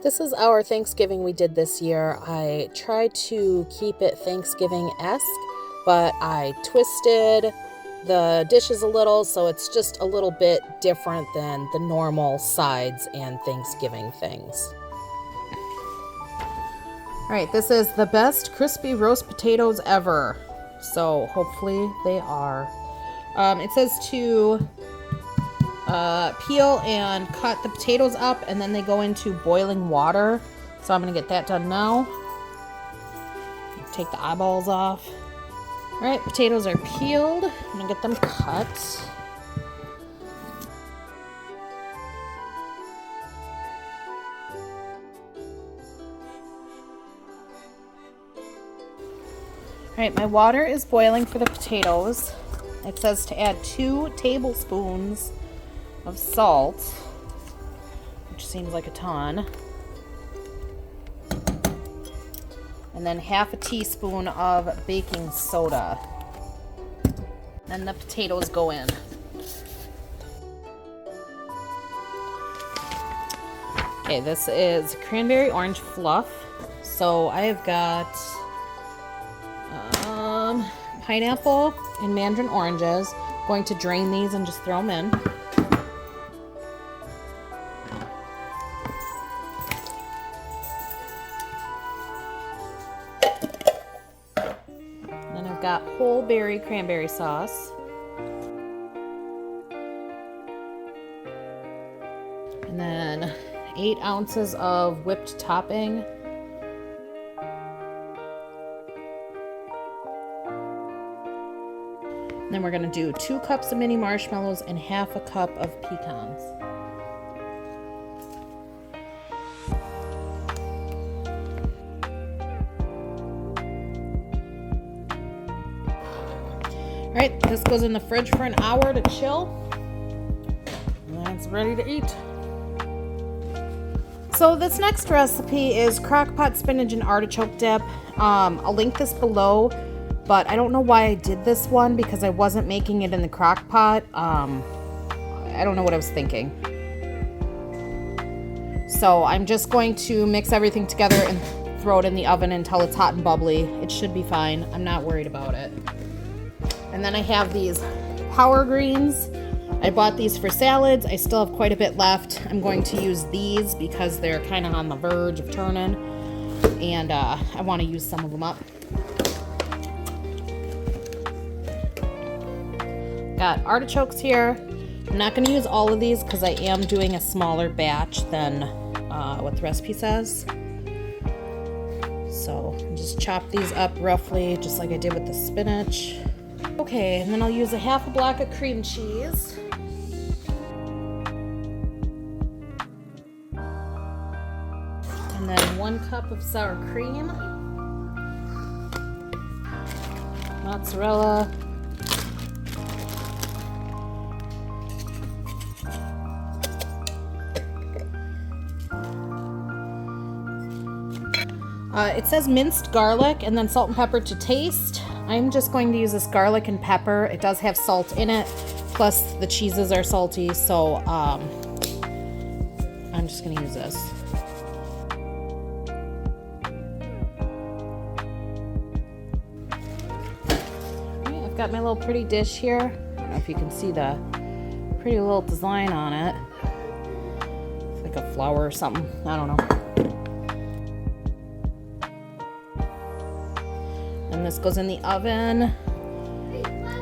This is our Thanksgiving we did this year. I tried to keep it Thanksgiving-esque, but I twisted the dishes a little, so it's just a little bit different than the normal sides and Thanksgiving things. All right, this is the best crispy roast potatoes ever. So hopefully they are. It says to peel and cut the potatoes up, and then they go into boiling water. So I'm gonna get that done now. Take the eyeballs off. All right, potatoes are peeled. I'm gonna get them cut. All right, my water is boiling for the potatoes. It says to add 2 tablespoons of salt, which seems like a ton. And then half a teaspoon of baking soda. Then the potatoes go in. Okay, this is cranberry orange fluff. So I have got pineapple and mandarin oranges. Going to drain these and just throw them in. Then I've got whole berry cranberry sauce. And then 8 ounces of whipped topping. Then we're going to do 2 cups of mini marshmallows and half a cup of pecans. All right, this goes in the fridge for an hour to chill. And it's ready to eat. So this next recipe is crock-pot spinach and artichoke dip. I'll link this below. But I don't know why I did this one because I wasn't making it in the crock pot. I don't know what I was thinking. So I'm just going to mix everything together and throw it in the oven until it's hot and bubbly. It should be fine. I'm not worried about it. And then I have these power greens. I bought these for salads. I still have quite a bit left. I'm going to use these because they're kind of on the verge of turning. And I want to use some of them up. Got artichokes here. I'm not going to use all of these because I am doing a smaller batch than what the recipe says. So just chop these up roughly just like I did with the spinach. Okay, and then I'll use a half a block of cream cheese. And then 1 cup of sour cream. Mozzarella. It says minced garlic and then salt and pepper to taste. I'm just going to use this garlic and pepper. It does have salt in it, plus the cheeses are salty, so I'm just going to use this. Okay, I've got my little pretty dish here. I don't know if you can see the pretty little design on it. It's like a flower or something. I don't know. And this goes in the oven.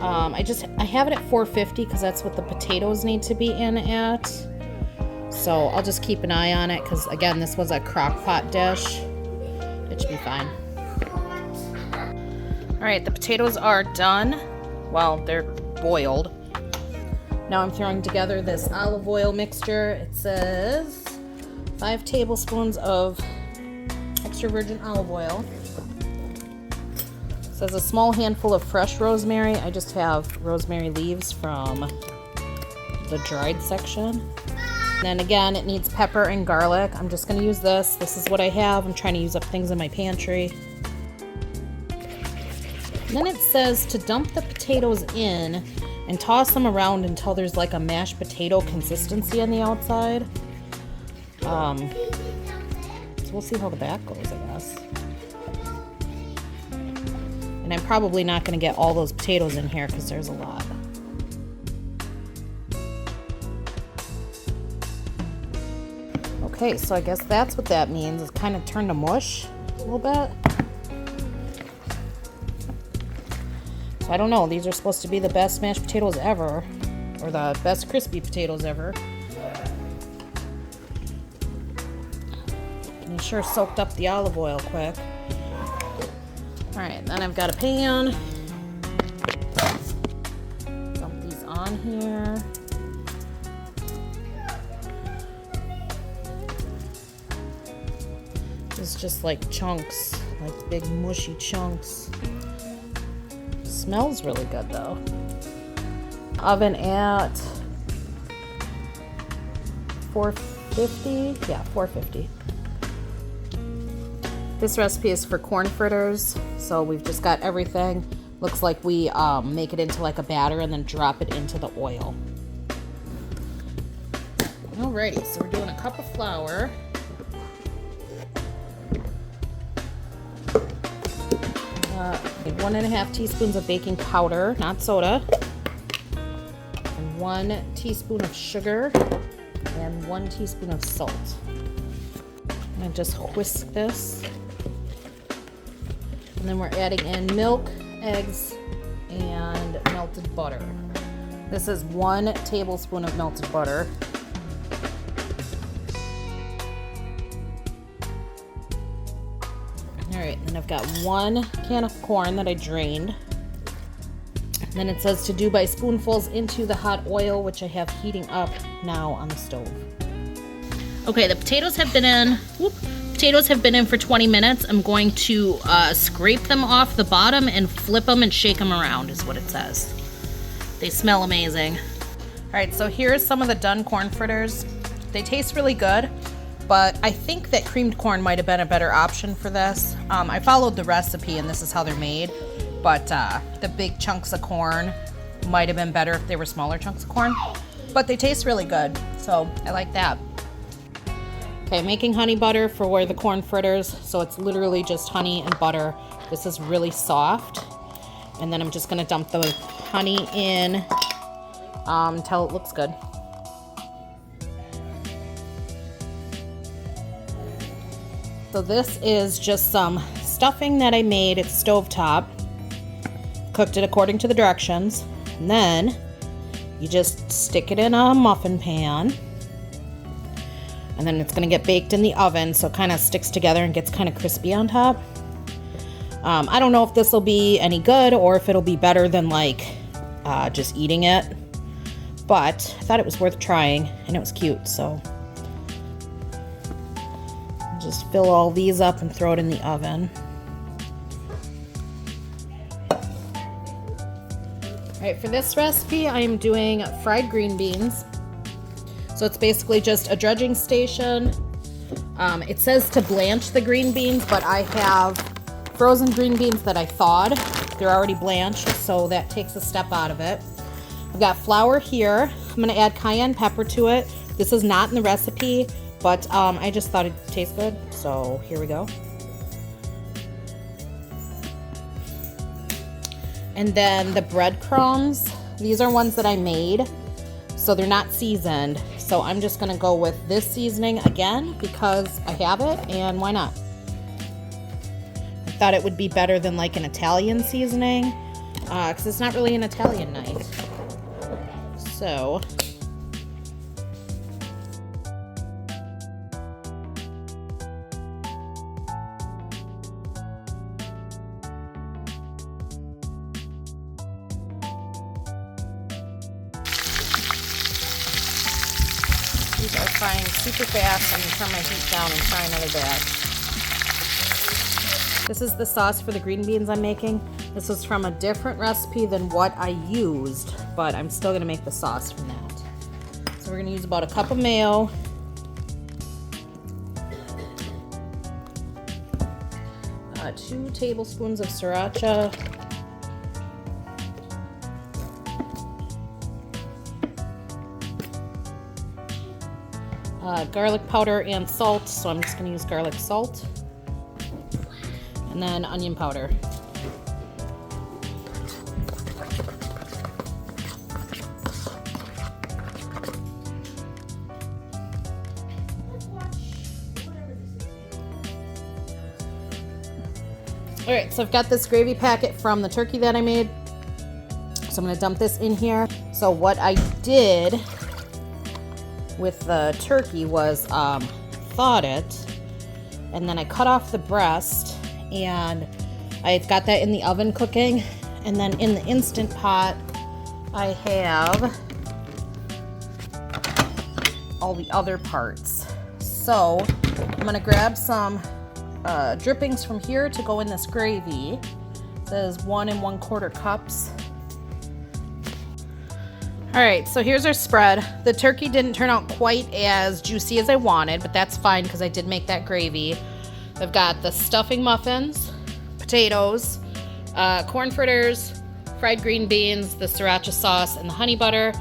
I have it at 450 because that's what the potatoes need to be in at. So I'll just keep an eye on it because again, this was a crock pot dish. It should be fine. All right, the potatoes are done. Well, they're boiled. Now I'm throwing together this olive oil mixture. It says 5 tablespoons of extra virgin olive oil. It says a small handful of fresh rosemary. I just have rosemary leaves from the dried section. And then again, it needs pepper and garlic. I'm just going to use this. This is what I have. I'm trying to use up things in my pantry. And then it says to dump the potatoes in and toss them around until there's like a mashed potato consistency on the outside. we'll see how the back goes, I guess. And I'm probably not going to get all those potatoes in here because there's a lot. Okay, so I guess that's what that means. It's kind of turned to mush a little bit. So I don't know. These are supposed to be the best mashed potatoes ever, or the best crispy potatoes ever. And it sure soaked up the olive oil quick. All right, then I've got a pan. Dump these on here. It's just like chunks, like big mushy chunks. Smells really good though. Oven at 450? Yeah, 450. This recipe is for corn fritters, so we've just got everything. Looks like we make it into like a batter and then drop it into the oil. Alrighty, so we're doing a cup of flour. Need 1.5 teaspoons of baking powder, not soda, and 1 teaspoon of sugar, and 1 teaspoon of salt. I'm gonna just whisk this. And then we're adding in milk, eggs, and melted butter. This is 1 tablespoon of melted butter. Alright, then I've got 1 can of corn that I drained. And then it says to do by spoonfuls into the hot oil, which I have heating up now on the stove. Okay, the potatoes have been in. Potatoes have been in for 20 minutes. I'm going to scrape them off the bottom and flip them and shake them around, is what it says. They smell amazing. All right, so here's some of the done corn fritters. They taste really good, but I think that creamed corn might have been a better option for this. I followed the recipe and this is how they're made, but the big chunks of corn might have been better if they were smaller chunks of corn, but they taste really good, so I like that. Okay, making honey butter for the corn fritters, so it's literally just honey and butter. This is really soft, and then I'm just gonna dump the honey in until it looks good. So this is just some stuffing that I made. It's stovetop. Cooked it according to the directions. And then you just stick it in a muffin pan. And then it's gonna get baked in the oven, so it kind of sticks together and gets kind of crispy on top. I don't know if this will be any good or if it'll be better than like just eating it. But I thought it was worth trying and it was cute, so. Just fill all these up and throw it in the oven. All right, for this recipe, I am doing fried green beans. So it's basically just a dredging station. It says to blanch the green beans, but I have frozen green beans that I thawed. They're already blanched, so that takes a step out of it. I've got flour here. I'm gonna add cayenne pepper to it. This is not in the recipe, but I just thought it'd taste good, so here we go. And then the breadcrumbs, these are ones that I made, so they're not seasoned. So I'm just gonna go with this seasoning again because I have it, and why not? I thought it would be better than like an Italian seasoning, because it's not really an Italian night. So. These are frying super fast. I'm gonna turn my heat down and try another batch. This is the sauce for the green beans I'm making. This was from a different recipe than what I used, but I'm still gonna make the sauce from that. So we're gonna use about a cup of mayo. 2 tablespoons of sriracha. 1 garlic powder and salt, so I'm just going to use garlic salt. And then onion powder. All right, so I've got this gravy packet from the turkey that I made. So I'm gonna dump this in here. So what I did with the turkey was thawed it, and then I cut off the breast, and I've got that in the oven cooking. And then in the Instant Pot, I have all the other parts. So I'm gonna grab some drippings from here to go in this gravy. It says 1 1/4 cups. All right, so here's our spread. The turkey didn't turn out quite as juicy as I wanted, but that's fine because I did make that gravy. I've got the stuffing muffins, potatoes, corn fritters, fried green beans, the sriracha sauce, and the honey butter,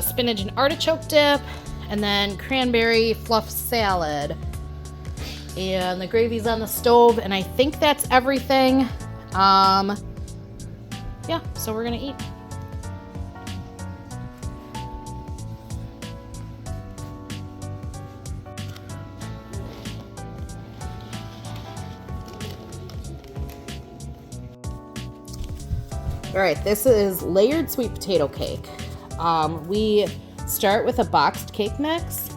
spinach and artichoke dip, and then cranberry fluff salad. And the gravy's on the stove, and I think that's everything. Yeah, so we're gonna eat. All right, this is layered sweet potato cake. We start with a boxed cake mix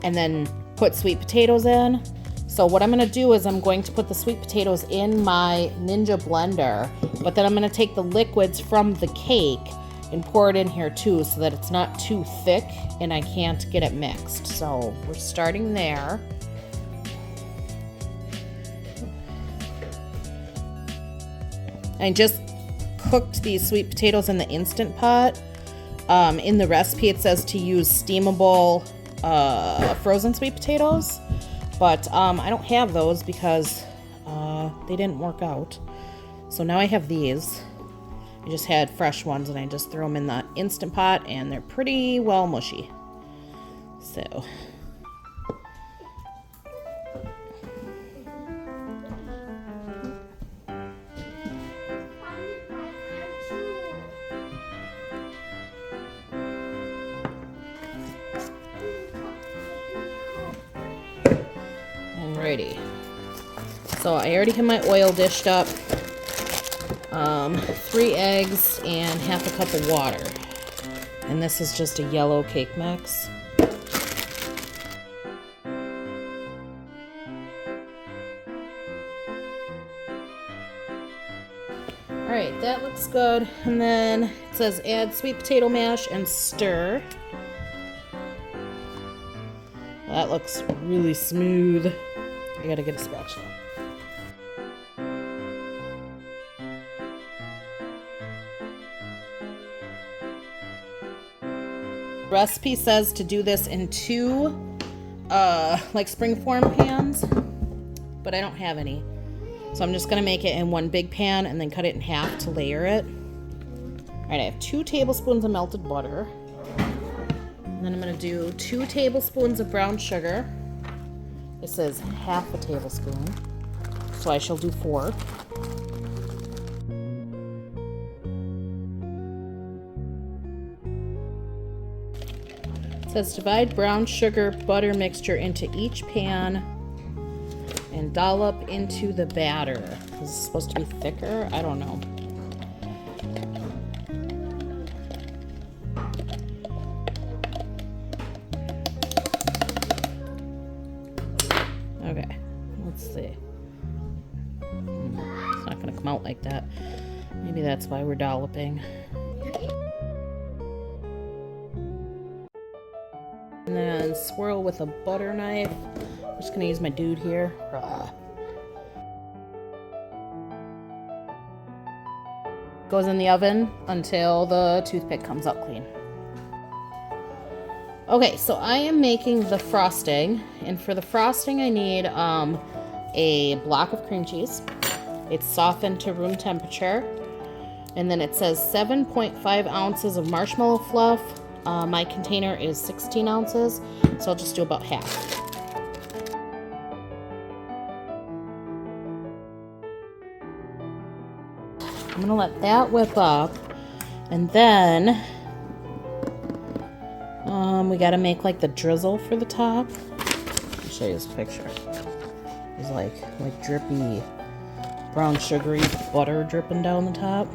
and then put sweet potatoes in. So what I'm gonna do is I'm going to put the sweet potatoes in my Ninja blender, but then I'm gonna take the liquids from the cake and pour it in here too so that it's not too thick and I can't get it mixed. So we're starting there. I just cooked these sweet potatoes in the Instant Pot. In the recipe it says to use steamable frozen sweet potatoes, but I don't have those because they didn't work out. So now I have these. I just had fresh ones and I just threw them in the Instant Pot and they're pretty well mushy. So alrighty. So I already have my oil dished up. 3 eggs and half a cup of water. And this is just a yellow cake mix. Alright, that looks good. And then it says add sweet potato mash and stir. That looks really smooth. I gotta get a spatula. Recipe says to do this in 2 like springform pans, but I don't have any. So I'm just gonna make it in 1 big pan and then cut it in half to layer it. All right, I have 2 tablespoons of melted butter. And then I'm gonna do 2 tablespoons of brown sugar. This is half a tablespoon, so I shall do 4. It says divide brown sugar butter mixture into each pan and dollop into the batter. Is this supposed to be thicker? I don't know. Okay, let's see. It's not gonna come out like that. Maybe that's why we're dolloping. And then swirl with a butter knife. I'm just gonna use my dude here. Goes in the oven until the toothpick comes out clean. Okay, so I am making the frosting, and for the frosting I need a block of cream cheese. It's softened to room temperature, and then it says 7.5 ounces of marshmallow fluff, My container is 16 ounces, so I'll just do about half. I'm gonna let that whip up, and then we gotta make like the drizzle for the top. I'll show you this picture. It's like drippy, brown sugary butter dripping down the top.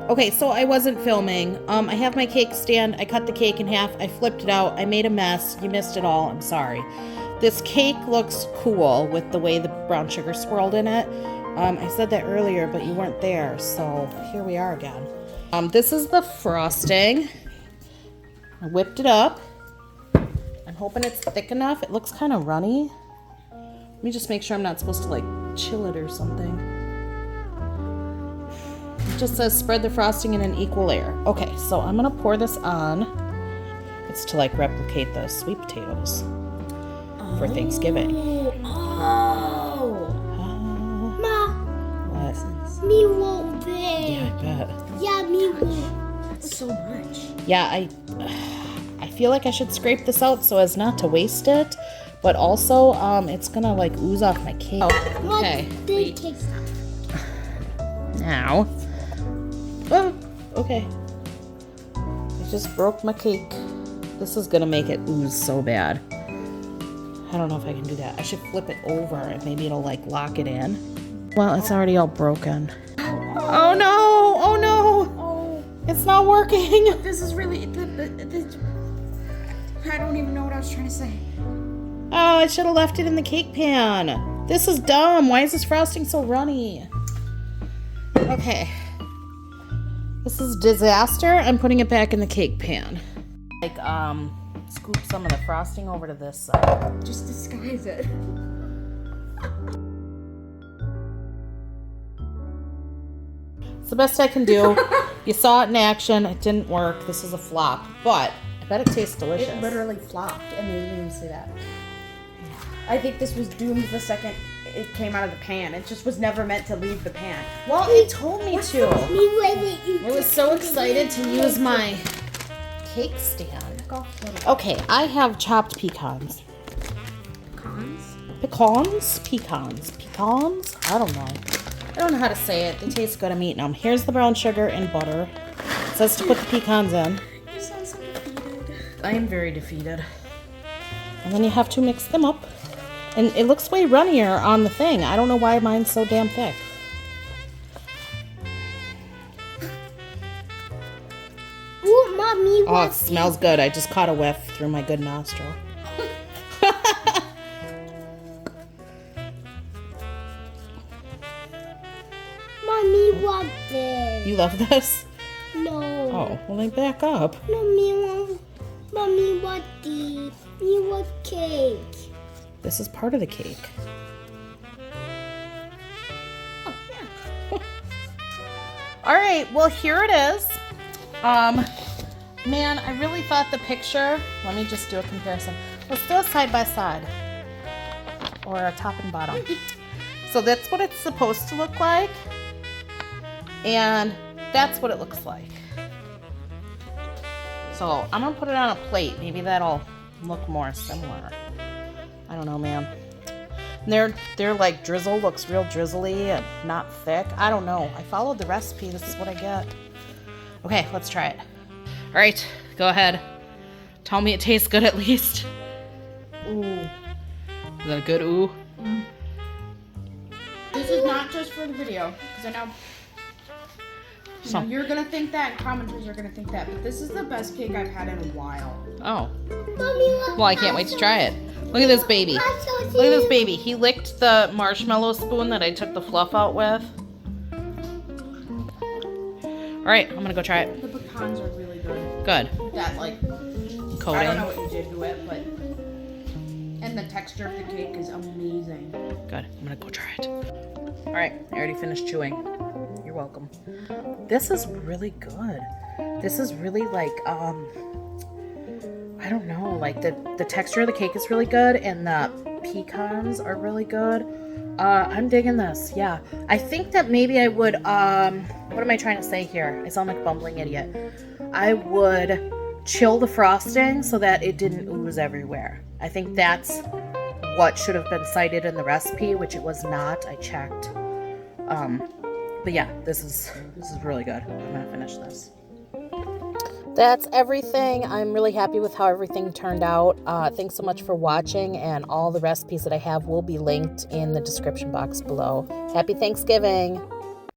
Okay, so I wasn't filming. I have my cake stand. I cut the cake in half. I flipped it out. I made a mess. You missed it all. I'm sorry. This cake looks cool with the way the brown sugar swirled in it. I said that earlier, but you weren't there, so here we are again. This is the frosting. I whipped it up. I'm hoping it's thick enough. It looks kind of runny. Let me just make sure I'm not supposed to like chill it or something. It just says spread the frosting in an equal layer. Okay, so I'm gonna pour this on. It's to like replicate the sweet potatoes for Thanksgiving. Ma, What? me won't there. Yeah, I bet. Yeah, me won't. That's so much. Yeah, I feel like I should scrape this out so as not to waste it, but also it's gonna like ooze off my cake. Oh, okay. The cake stuff. Now. Oh, okay. I just broke my cake. This is gonna make it ooze so bad. I don't know if I can do that. I should flip it over and maybe it'll like lock it in. Well, it's already all broken. Oh no! Oh no! Oh, It's not working. this is really. I don't even know what I was trying to say. Oh, I should have left it in the cake pan. This is dumb. Why is this frosting so runny? Okay. This is disaster. I'm putting it back in the cake pan. Like, scoop some of the frosting over to this side. Just disguise it. It's the best I can do. You saw it in action. It didn't work. This is a flop. But I bet it tastes delicious. It literally flopped, and they didn't even say that. I think this was doomed the second it came out of the pan. It just was never meant to leave the pan. Well, it told me to. I I was so excited to use my cake stand. Okay, I have chopped pecans. Pecans? Pecans? Pecans? I don't know. I don't know how to say it. They taste good. I'm eating them. Here's the brown sugar and butter. It says to put the pecans in. You sound so defeated. I am very defeated. And then you have to mix them up. And it looks way runnier on the thing. I don't know why mine's so damn thick. Ooh, Mommy, Oh, it smells good. I just caught a whiff through my good nostril. Mommy, what this? You love this? No. Oh, well then back up. Mommy, what this? Me want cake. This is part of the cake. Oh, yeah. All right, well here it is. Man, I really thought the picture, let me just do a comparison. Let's do a side by side. Or a top and bottom. So that's what it's supposed to look like. And that's what it looks like. So I'm gonna put it on a plate. Maybe that'll look more similar. I don't know, man. And their like drizzle looks real drizzly and not thick. I don't know. I followed the recipe. This is what I get. Okay, let's try it. All right, go ahead. Tell me it tastes good at least. Ooh. Is that a good ooh? Mm. This is not just for the video, because I know, you're gonna think that, commenters are gonna think that, but this is the best cake I've had in a while. Oh. Mommy, Well, I can't wait to try it. Look at this baby. Look at this baby. He licked the marshmallow spoon that I took the fluff out with. All right, I'm gonna go try it. The pecans are really good. Good. That like, Coating. I don't know what you did to it, but, and the texture of the cake is amazing. Good. I'm gonna go try it. All right, I already finished chewing. You're welcome. This is really good. This is really like I don't know, like the texture of the cake is really good and the pecans are really good. I'm digging this. Yeah. I think that maybe I would, what am I trying to say here? I sound like a bumbling idiot. I would chill the frosting so that it didn't ooze everywhere. I think that's what should have been cited in the recipe, which it was not. I checked. But yeah, this is really good. I'm gonna finish this. That's everything. I'm really happy with how everything turned out. Thanks so much for watching, and all the recipes that I have will be linked in the description box below. Happy Thanksgiving!